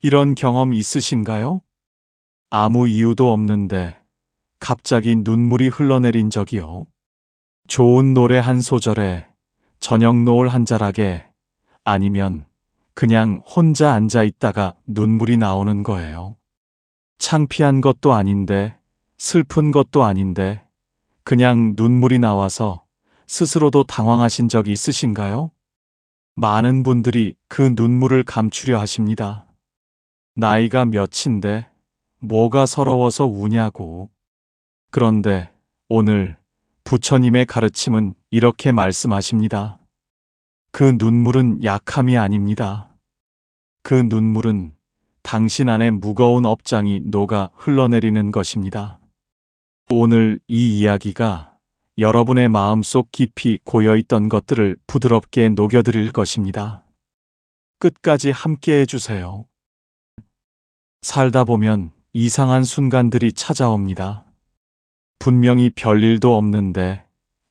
이런 경험 있으신가요? 아무 이유도 없는데 갑자기 눈물이 흘러내린 적이요. 좋은 노래 한 소절에 저녁 노을 한 자락에 아니면 그냥 혼자 앉아 있다가 눈물이 나오는 거예요. 창피한 것도 아닌데 슬픈 것도 아닌데 그냥 눈물이 나와서 스스로도 당황하신 적이 있으신가요? 많은 분들이 그 눈물을 감추려 하십니다. 나이가 몇인데 뭐가 서러워서 우냐고. 그런데 오늘 부처님의 가르침은 이렇게 말씀하십니다. 그 눈물은 약함이 아닙니다. 그 눈물은 당신 안에 무거운 업장이 녹아 흘러내리는 것입니다. 오늘 이 이야기가 여러분의 마음속 깊이 고여있던 것들을 부드럽게 녹여드릴 것입니다. 끝까지 함께 해주세요. 살다 보면 이상한 순간들이 찾아옵니다. 분명히 별일도 없는데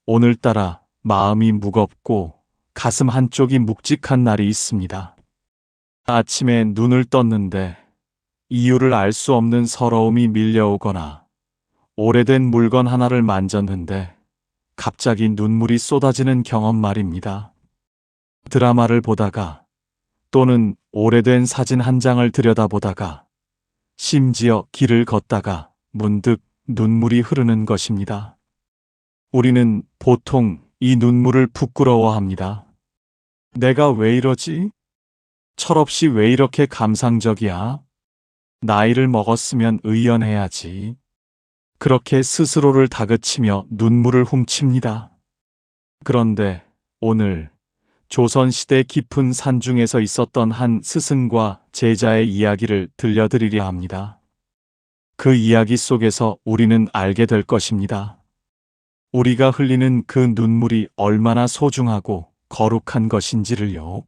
오늘따라 마음이 무겁고 가슴 한쪽이 묵직한 날이 있습니다. 아침에 눈을 떴는데 이유를 알 수 없는 서러움이 밀려오거나 오래된 물건 하나를 만졌는데 갑자기 눈물이 쏟아지는 경험 말입니다. 드라마를 보다가 또는 오래된 사진 한 장을 들여다보다가 심지어 길을 걷다가 문득 눈물이 흐르는 것입니다. 우리는 보통 이 눈물을 부끄러워합니다. 내가 왜 이러지? 철없이 왜 이렇게 감상적이야? 나이를 먹었으면 의연해야지. 그렇게 스스로를 다그치며 눈물을 훔칩니다. 그런데 오늘 조선시대 깊은 산중에서 있었던 한 스승과 제자의 이야기를 들려드리려 합니다. 그 이야기 속에서 우리는 알게 될 것입니다. 우리가 흘리는 그 눈물이 얼마나 소중하고 거룩한 것인지를요.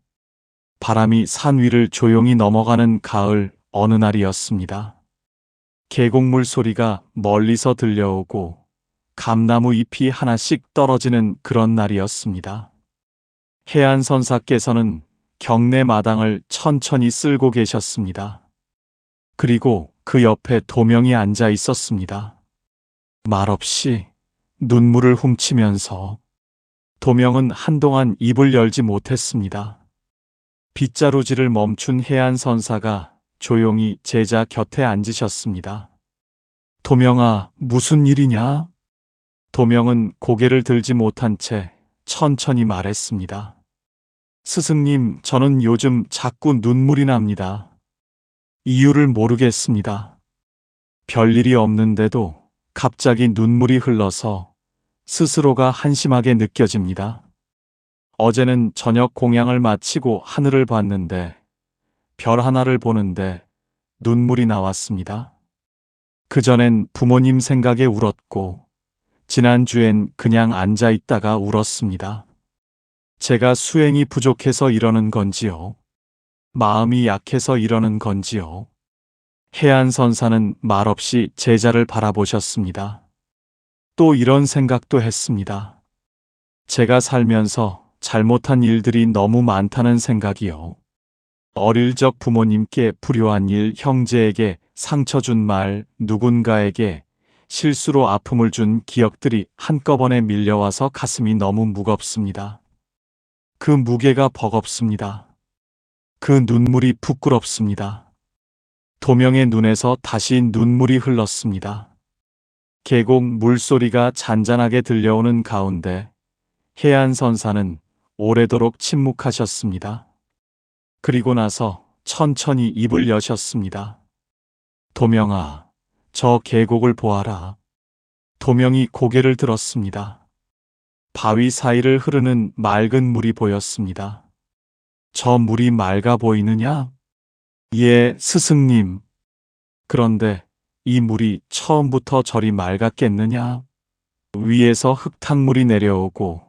바람이 산 위를 조용히 넘어가는 가을 어느 날이었습니다. 계곡물 소리가 멀리서 들려오고 감나무 잎이 하나씩 떨어지는 그런 날이었습니다. 해안선사께서는 경내 마당을 천천히 쓸고 계셨습니다. 그리고 그 옆에 도명이 앉아 있었습니다. 말없이 눈물을 훔치면서 도명은 한동안 입을 열지 못했습니다. 빗자루질을 멈춘 해안선사가 조용히 제자 곁에 앉으셨습니다. 도명아, 무슨 일이냐? 도명은 고개를 들지 못한 채 천천히 말했습니다. 스승님, 저는 요즘 자꾸 눈물이 납니다. 이유를 모르겠습니다. 별일이 없는데도 갑자기 눈물이 흘러서 스스로가 한심하게 느껴집니다. 어제는 저녁 공양을 마치고 하늘을 봤는데 별 하나를 보는데 눈물이 나왔습니다. 그전엔 부모님 생각에 울었고 지난주엔 그냥 앉아 있다가 울었습니다. 제가 수행이 부족해서 이러는 건지요? 마음이 약해서 이러는 건지요? 해안선사는 말없이 제자를 바라보셨습니다. 또 이런 생각도 했습니다. 제가 살면서 잘못한 일들이 너무 많다는 생각이요. 어릴 적 부모님께 불효한 일, 형제에게 상처 준 말, 누군가에게 실수로 아픔을 준 기억들이 한꺼번에 밀려와서 가슴이 너무 무겁습니다. 그 무게가 버겁습니다. 그 눈물이 부끄럽습니다. 도명의 눈에서 다시 눈물이 흘렀습니다. 계곡 물소리가 잔잔하게 들려오는 가운데 해안선사는 오래도록 침묵하셨습니다. 그리고 나서 천천히 입을 여셨습니다. 도명아, 저 계곡을 보아라. 도명이 고개를 들었습니다. 바위 사이를 흐르는 맑은 물이 보였습니다. 저 물이 맑아 보이느냐? 예, 스승님. 그런데 이 물이 처음부터 저리 맑았겠느냐? 위에서 흙탕물이 내려오고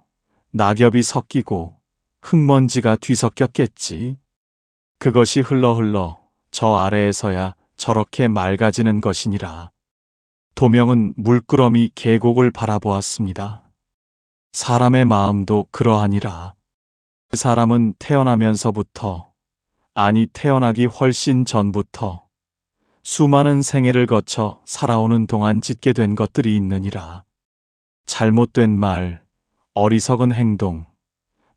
낙엽이 섞이고 흙먼지가 뒤섞였겠지. 그것이 흘러 저 아래에서야 저렇게 맑아지는 것이니라. 도명은 물끄러미 계곡을 바라보았습니다. 사람의 마음도 그러하니라. 그 사람은 태어나면서부터 아니 태어나기 훨씬 전부터 수많은 생애를 거쳐 살아오는 동안 짓게 된 것들이 있느니라. 잘못된 말, 어리석은 행동,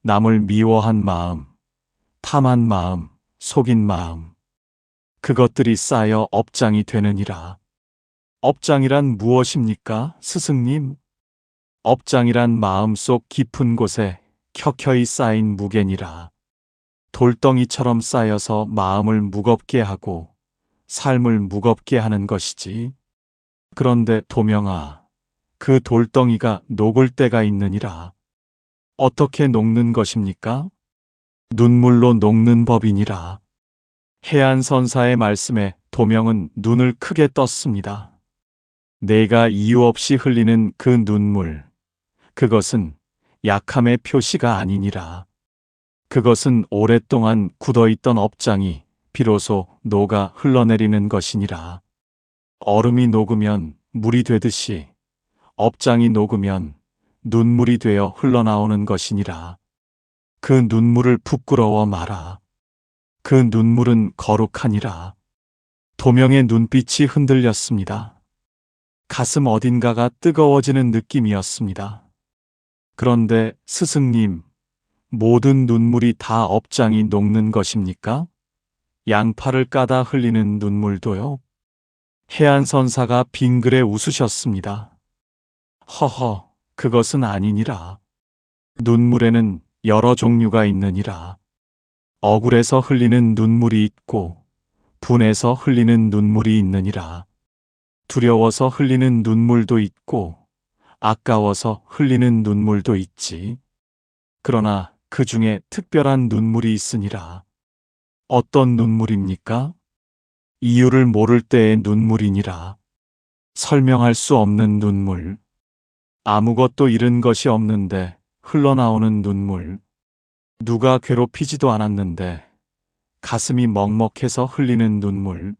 남을 미워한 마음, 탐한 마음, 속인 마음, 그것들이 쌓여 업장이 되느니라. 업장이란 무엇입니까, 스승님? 업장이란 마음속 깊은 곳에 켜켜이 쌓인 무게니라. 돌덩이처럼 쌓여서 마음을 무겁게 하고 삶을 무겁게 하는 것이지. 그런데 도명아, 그 돌덩이가 녹을 때가 있느니라. 어떻게 녹는 것입니까? 눈물로 녹는 법이니라. 해안선사의 말씀에 도명은 눈을 크게 떴습니다. 내가 이유 없이 흘리는 그 눈물, 그것은 약함의 표시가 아니니라. 그것은 오랫동안 굳어있던 업장이 비로소 녹아 흘러내리는 것이니라. 얼음이 녹으면 물이 되듯이 업장이 녹으면 눈물이 되어 흘러나오는 것이니라. 그 눈물을 부끄러워 마라. 그 눈물은 거룩하니라. 도명의 눈빛이 흔들렸습니다. 가슴 어딘가가 뜨거워지는 느낌이었습니다. 그런데 스승님, 모든 눈물이 다 업장이 녹는 것입니까? 양파를 까다 흘리는 눈물도요? 해안선사가 빙그레 웃으셨습니다. 허허, 그것은 아니니라. 눈물에는 여러 종류가 있느니라. 억울해서 흘리는 눈물이 있고, 분해서 흘리는 눈물이 있느니라. 두려워서 흘리는 눈물도 있고, 아까워서 흘리는 눈물도 있지. 그러나 그 중에 특별한 눈물이 있으니라. 어떤 눈물입니까? 이유를 모를 때의 눈물이니라. 설명할 수 없는 눈물. 아무것도 잃은 것이 없는데 흘러나오는 눈물. 누가 괴롭히지도 않았는데 가슴이 먹먹해서 흘리는 눈물.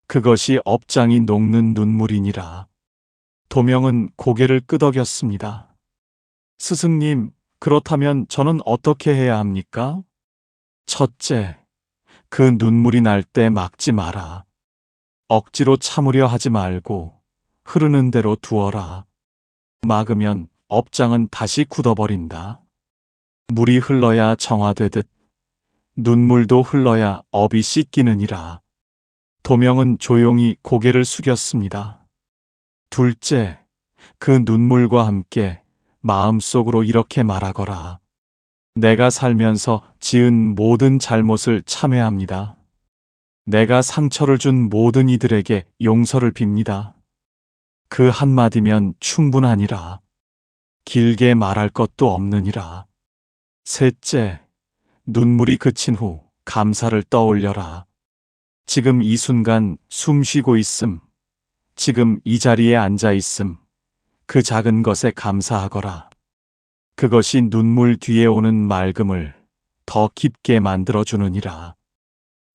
그것이 업장이 녹는 눈물이니라. 도명은 고개를 끄덕였습니다. 스승님, 그렇다면 저는 어떻게 해야 합니까? 첫째, 그 눈물이 날 때 막지 마라. 억지로 참으려 하지 말고 흐르는 대로 두어라. 막으면 업장은 다시 굳어버린다. 물이 흘러야 정화되듯 눈물도 흘러야 업이 씻기느니라. 도명은 조용히 고개를 숙였습니다. 둘째, 그 눈물과 함께 마음속으로 이렇게 말하거라. 내가 살면서 지은 모든 잘못을 참회합니다. 내가 상처를 준 모든 이들에게 용서를 빕니다. 그 한마디면 충분하니라. 길게 말할 것도 없느니라. 셋째, 눈물이 그친 후 감사를 떠올려라. 지금 이 순간 숨 쉬고 있음, 지금 이 자리에 앉아 있음, 그 작은 것에 감사하거라. 그것이 눈물 뒤에 오는 맑음을 더 깊게 만들어주느니라.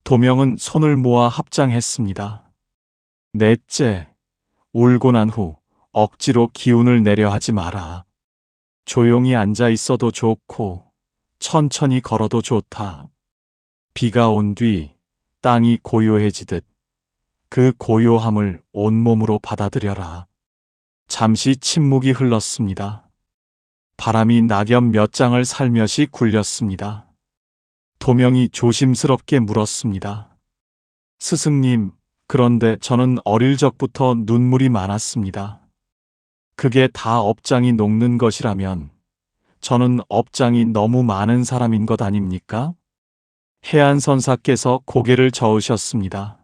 도명은 손을 모아 합장했습니다. 넷째, 울고 난 후 억지로 기운을 내려 하지 마라. 조용히 앉아 있어도 좋고 천천히 걸어도 좋다. 비가 온 뒤 땅이 고요해지듯 그 고요함을 온몸으로 받아들여라. 잠시 침묵이 흘렀습니다. 바람이 낙엽 몇 장을 살며시 굴렸습니다. 도명이 조심스럽게 물었습니다. 스승님, 그런데 저는 어릴 적부터 눈물이 많았습니다. 그게 다 업장이 녹는 것이라면 저는 업장이 너무 많은 사람인 것 아닙니까? 해안선사께서 고개를 저으셨습니다.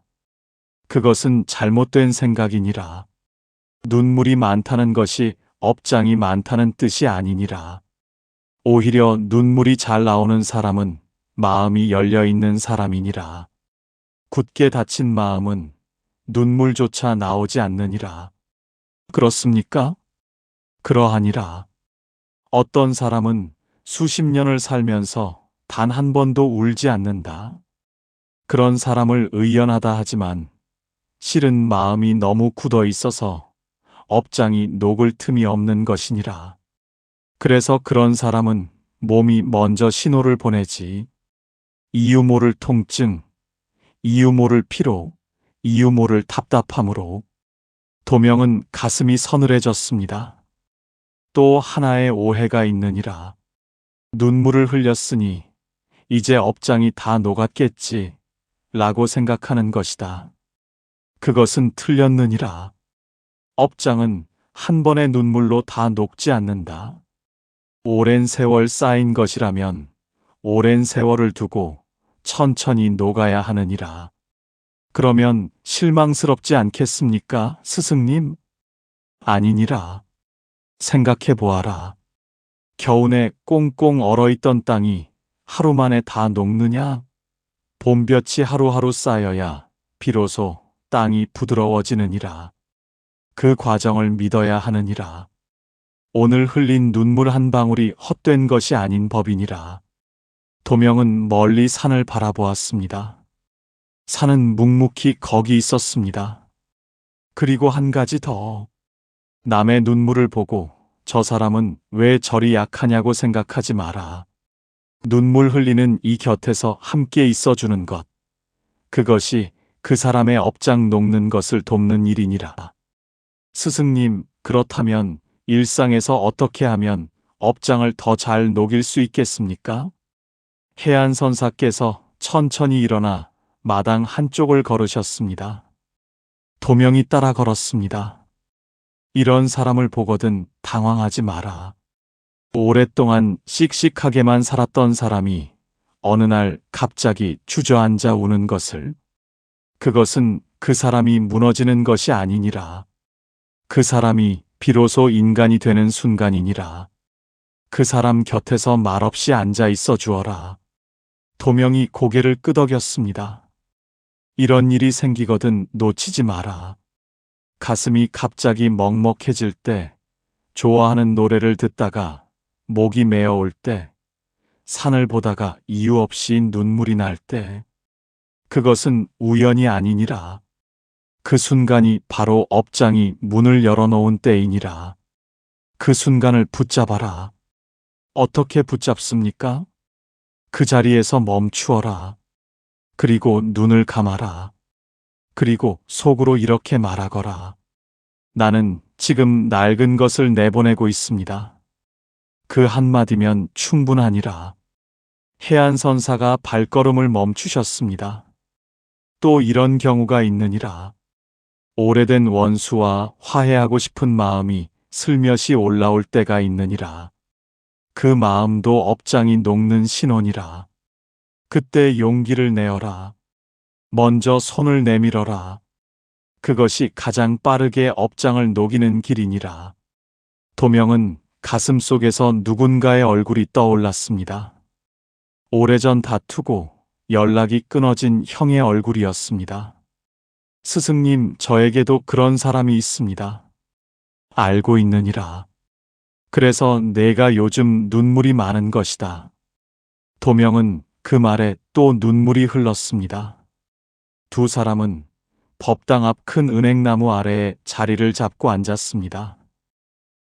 그것은 잘못된 생각이니라. 눈물이 많다는 것이 업장이 많다는 뜻이 아니니라. 오히려 눈물이 잘 나오는 사람은 마음이 열려 있는 사람이니라. 굳게 닫힌 마음은 눈물조차 나오지 않느니라. 그렇습니까? 그러하니라. 어떤 사람은 수십 년을 살면서 단 한 번도 울지 않는다. 그런 사람을 의연하다 하지만 실은 마음이 너무 굳어 있어서 업장이 녹을 틈이 없는 것이니라. 그래서 그런 사람은 몸이 먼저 신호를 보내지. 이유 모를 통증, 이유 모를 피로, 이유 모를 답답함으로 도명은 가슴이 서늘해졌습니다. 또 하나의 오해가 있느니라. 눈물을 흘렸으니 이제 업장이 다 녹았겠지 라고 생각하는 것이다. 그것은 틀렸느니라. 업장은 한 번의 눈물로 다 녹지 않는다. 오랜 세월 쌓인 것이라면 오랜 세월을 두고 천천히 녹아야 하느니라. 그러면 실망스럽지 않겠습니까, 스승님? 아니니라. 생각해 보아라. 겨우내 꽁꽁 얼어있던 땅이 하루 만에 다 녹느냐? 봄볕이 하루하루 쌓여야 비로소 땅이 부드러워지느니라. 그 과정을 믿어야 하느니라. 오늘 흘린 눈물 한 방울이 헛된 것이 아닌 법이니라. 도명은 멀리 산을 바라보았습니다. 산은 묵묵히 거기 있었습니다. 그리고 한 가지 더. 남의 눈물을 보고 저 사람은 왜 저리 약하냐고 생각하지 마라. 눈물 흘리는 이 곁에서 함께 있어주는 것. 그것이 그 사람의 업장 녹는 것을 돕는 일이니라. 스승님, 그렇다면 일상에서 어떻게 하면 업장을 더 잘 녹일 수 있겠습니까? 해안선사께서 천천히 일어나 마당 한쪽을 걸으셨습니다. 도명이 따라 걸었습니다. 이런 사람을 보거든 당황하지 마라. 오랫동안 씩씩하게만 살았던 사람이 어느 날 갑자기 주저앉아 우는 것을, 그것은 그 사람이 무너지는 것이 아니니라. 그 사람이 비로소 인간이 되는 순간이니라. 그 사람 곁에서 말없이 앉아 있어 주어라. 도명이 고개를 끄덕였습니다. 이런 일이 생기거든 놓치지 마라. 가슴이 갑자기 먹먹해질 때, 좋아하는 노래를 듣다가 목이 메어올 때, 산을 보다가 이유 없이 눈물이 날 때, 그것은 우연이 아니니라. 그 순간이 바로 업장이 문을 열어놓은 때이니라. 그 순간을 붙잡아라. 어떻게 붙잡습니까? 그 자리에서 멈추어라. 그리고 눈을 감아라. 그리고 속으로 이렇게 말하거라. 나는 지금 낡은 것을 내보내고 있습니다. 그 한마디면 충분하니라. 해안선사가 발걸음을 멈추셨습니다. 또 이런 경우가 있느니라. 오래된 원수와 화해하고 싶은 마음이 슬며시 올라올 때가 있느니라. 그 마음도 업장이 녹는 신호니라. 그때 용기를 내어라. 먼저 손을 내밀어라. 그것이 가장 빠르게 업장을 녹이는 길이니라. 도명은 가슴 속에서 누군가의 얼굴이 떠올랐습니다. 오래전 다투고 연락이 끊어진 형의 얼굴이었습니다. 스승님, 저에게도 그런 사람이 있습니다. 알고 있느니라. 그래서 내가 요즘 눈물이 많은 것이다. 도명은 그 말에 또 눈물이 흘렀습니다. 두 사람은 법당 앞 큰 은행나무 아래에 자리를 잡고 앉았습니다.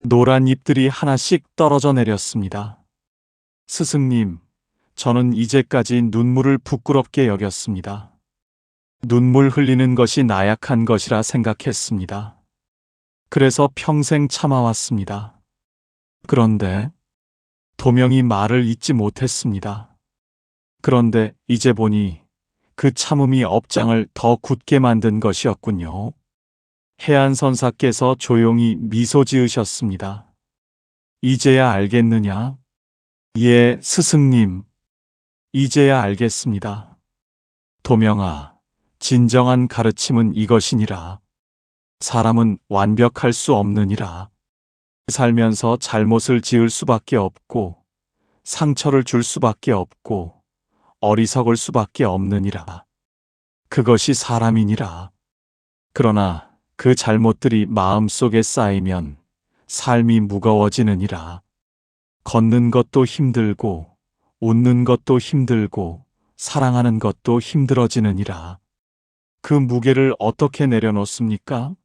노란 잎들이 하나씩 떨어져 내렸습니다. 스승님, 저는 이제까지 눈물을 부끄럽게 여겼습니다. 눈물 흘리는 것이 나약한 것이라 생각했습니다. 그래서 평생 참아왔습니다. 그런데 도명이 말을 잇지 못했습니다. 그런데 이제 보니 그 참음이 업장을 더 굳게 만든 것이었군요. 해안선사께서 조용히 미소 지으셨습니다. 이제야 알겠느냐? 예, 스승님. 이제야 알겠습니다. 도명아, 진정한 가르침은 이것이니라. 사람은 완벽할 수 없느니라. 살면서 잘못을 지을 수밖에 없고, 상처를 줄 수밖에 없고, 어리석을 수밖에 없느니라. 그것이 사람이니라. 그러나 그 잘못들이 마음속에 쌓이면 삶이 무거워지느니라. 걷는 것도 힘들고, 웃는 것도 힘들고, 사랑하는 것도 힘들어지느니라. 그 무게를 어떻게 내려놓습니까?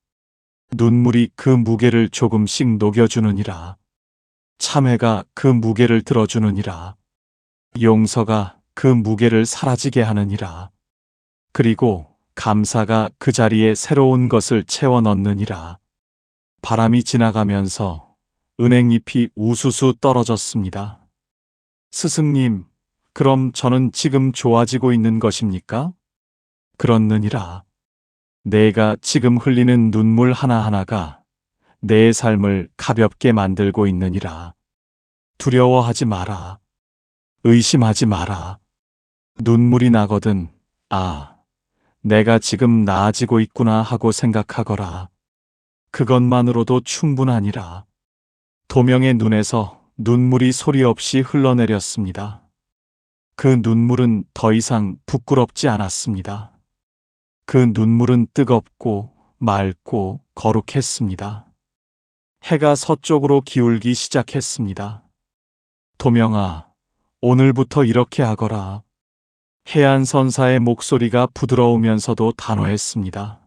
눈물이 그 무게를 조금씩 녹여주느니라. 참회가 그 무게를 들어주느니라. 용서가 그 무게를 사라지게 하느니라. 그리고 감사가 그 자리에 새로운 것을 채워 넣느니라. 바람이 지나가면서 은행잎이 우수수 떨어졌습니다. 스승님, 그럼 저는 지금 좋아지고 있는 것입니까? 그렇느니라. 내가 지금 흘리는 눈물 하나하나가 내 삶을 가볍게 만들고 있느니라. 두려워하지 마라. 의심하지 마라. 눈물이 나거든, 아, 내가 지금 나아지고 있구나 하고 생각하거라. 그것만으로도 충분하니라. 도명의 눈에서 눈물이 소리 없이 흘러내렸습니다. 그 눈물은 더 이상 부끄럽지 않았습니다. 그 눈물은 뜨겁고 맑고 거룩했습니다. 해가 서쪽으로 기울기 시작했습니다. 도명아, 오늘부터 이렇게 하거라. 해안선사의 목소리가 부드러우면서도 단호했습니다.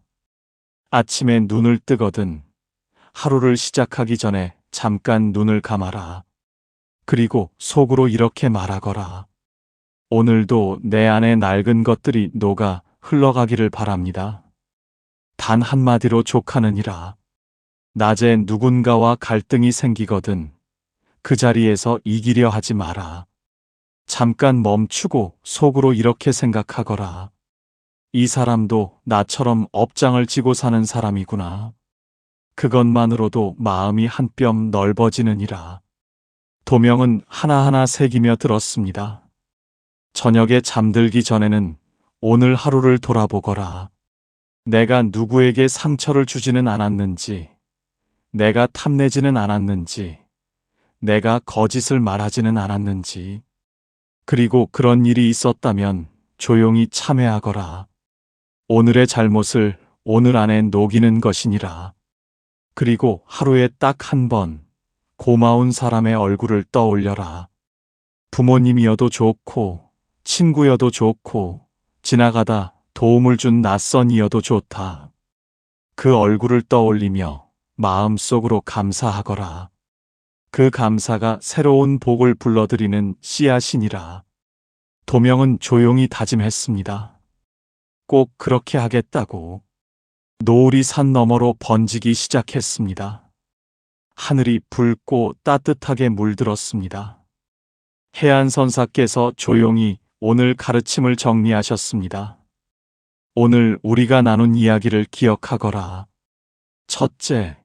아침에 눈을 뜨거든 하루를 시작하기 전에 잠깐 눈을 감아라. 그리고 속으로 이렇게 말하거라. 오늘도 내 안에 낡은 것들이 녹아 흘러가기를 바랍니다. 단 한마디로 족하느니라. 낮에 누군가와 갈등이 생기거든 그 자리에서 이기려 하지 마라. 잠깐 멈추고 속으로 이렇게 생각하거라. 이 사람도 나처럼 업장을 지고 사는 사람이구나. 그것만으로도 마음이 한 뼘 넓어지느니라. 도명은 하나하나 새기며 들었습니다. 저녁에 잠들기 전에는 오늘 하루를 돌아보거라. 내가 누구에게 상처를 주지는 않았는지, 내가 탐내지는 않았는지, 내가 거짓을 말하지는 않았는지, 그리고 그런 일이 있었다면 조용히 참회하거라. 오늘의 잘못을 오늘 안에 녹이는 것이니라. 그리고 하루에 딱 한 번 고마운 사람의 얼굴을 떠올려라. 부모님이어도 좋고, 친구여도 좋고, 지나가다 도움을 준 낯선이여도 좋다. 그 얼굴을 떠올리며 마음속으로 감사하거라. 그 감사가 새로운 복을 불러들이는 씨앗이니라. 도명은 조용히 다짐했습니다. 꼭 그렇게 하겠다고. 노을이 산 너머로 번지기 시작했습니다. 하늘이 붉고 따뜻하게 물들었습니다. 해안선사께서 조용히 오늘 가르침을 정리하셨습니다. 오늘 우리가 나눈 이야기를 기억하거라. 첫째,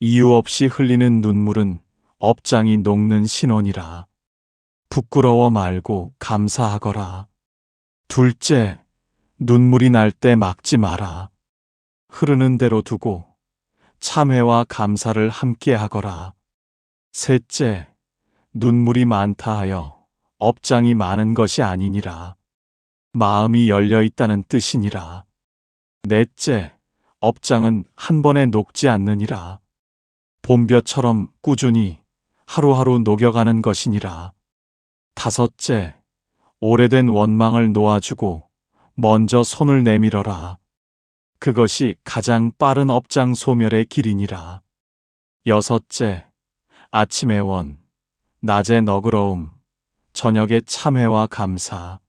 이유 없이 흘리는 눈물은 업장이 녹는 신호니라. 부끄러워 말고 감사하거라. 둘째, 눈물이 날 때 막지 마라. 흐르는 대로 두고 참회와 감사를 함께 하거라. 셋째, 눈물이 많다 하여 업장이 많은 것이 아니니라. 마음이 열려 있다는 뜻이니라. 넷째, 업장은 한 번에 녹지 않느니라. 봄볕처럼 꾸준히 하루하루 녹여가는 것이니라. 다섯째, 오래된 원망을 놓아주고 먼저 손을 내밀어라. 그것이 가장 빠른 업장 소멸의 길이니라. 여섯째, 아침의 원, 낮의 너그러움, 저녁의 참회와 감사.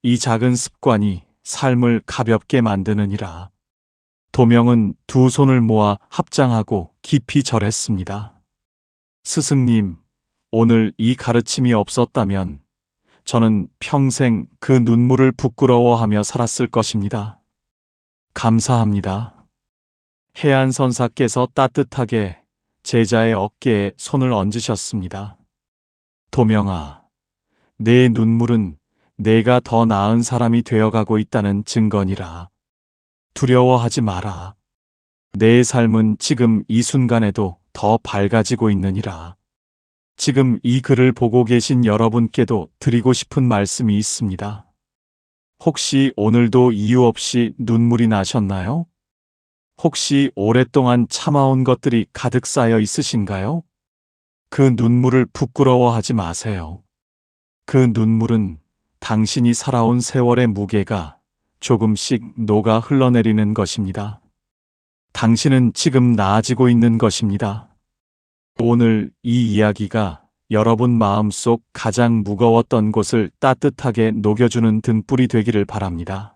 이 작은 습관이 삶을 가볍게 만드느니라. 도명은 두 손을 모아 합장하고 깊이 절했습니다. 스승님, 오늘 이 가르침이 없었다면 저는 평생 그 눈물을 부끄러워하며 살았을 것입니다. 감사합니다. 해안선사께서 따뜻하게 제자의 어깨에 손을 얹으셨습니다. 도명아, 내 눈물은 내가 더 나은 사람이 되어가고 있다는 증거니라. 두려워하지 마라. 내 삶은 지금 이 순간에도 더 밝아지고 있느니라. 지금 이 글을 보고 계신 여러분께도 드리고 싶은 말씀이 있습니다. 혹시 오늘도 이유 없이 눈물이 나셨나요? 혹시 오랫동안 참아온 것들이 가득 쌓여 있으신가요? 그 눈물을 부끄러워하지 마세요. 그 눈물은 당신이 살아온 세월의 무게가 조금씩 녹아 흘러내리는 것입니다. 당신은 지금 나아지고 있는 것입니다. 오늘 이 이야기가 여러분 마음속 가장 무거웠던 곳을 따뜻하게 녹여주는 등불이 되기를 바랍니다.